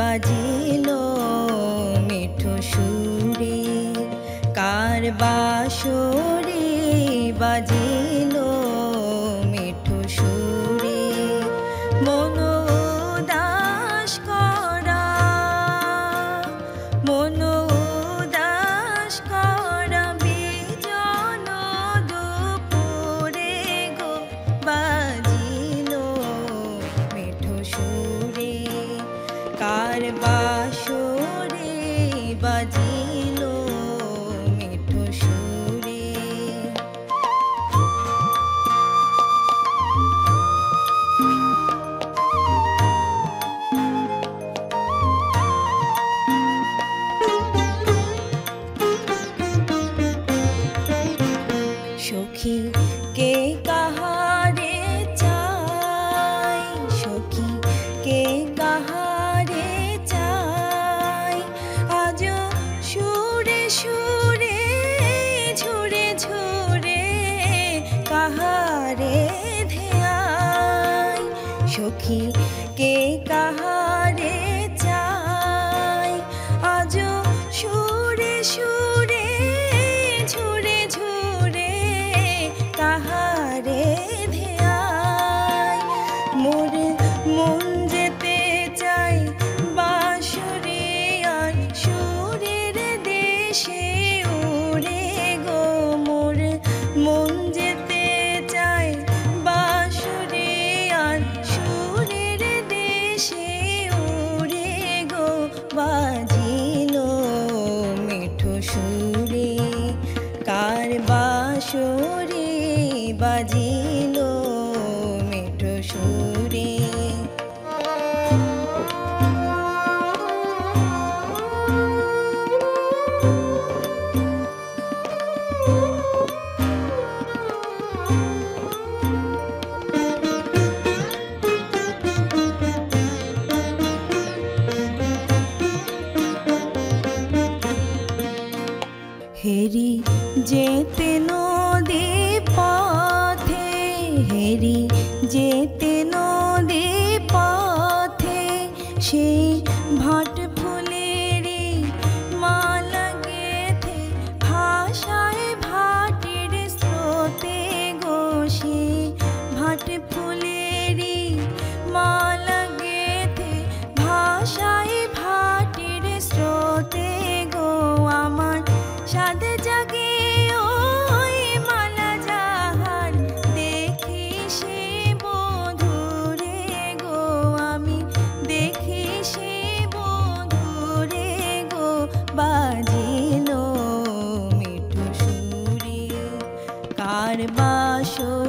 বাজিল মিঠো সুরে, কার বাঁশরে বাজিল মিঠো সুরে। মন উদাস করা, মন উদাস করা বিজন দুপুরে গো বাজিল মিঠো সুরে, কার বাঁশরে বাজিল মিঠো সুরে। সখী কে কাহারে চাই, সখী কে কাহারে চাই, আজ সুরে সুরে ঝুরে ঝুরে কাহারে ধ্যাই। সখী কে কাহারে চাই, আজ সুরে সুরে ঝুরে ঝুরে কাহারে ধ্যাই। মোর মন যেতে চাই বাঁশরে আর সুরের দেশে উড়ে গো, মোর মন যেতে চাই বাঁশরে আর সুরের দেশে উড়ে গো বাজিল মিঠো সুরে, কার বাঁশরে বাজিল মিঠো সুরে। হেরি যেতে নদী পথে, হেরি যেতে নদী পথে, সেই ভাট ফুলেরই মালা গেথে ভাষায় ভাটের স্রোতে গো, সেই ভাট ফুলেরই মালা গেথে ভাষায় ভাটের স্রোতে গো। আমার সাদ জাগে ওই মালা যাহার দেখি সে বধূরে গো, আমি দেখি সে বধূরে গো বাজিল মিঠো সুরে, কার বাঁশরে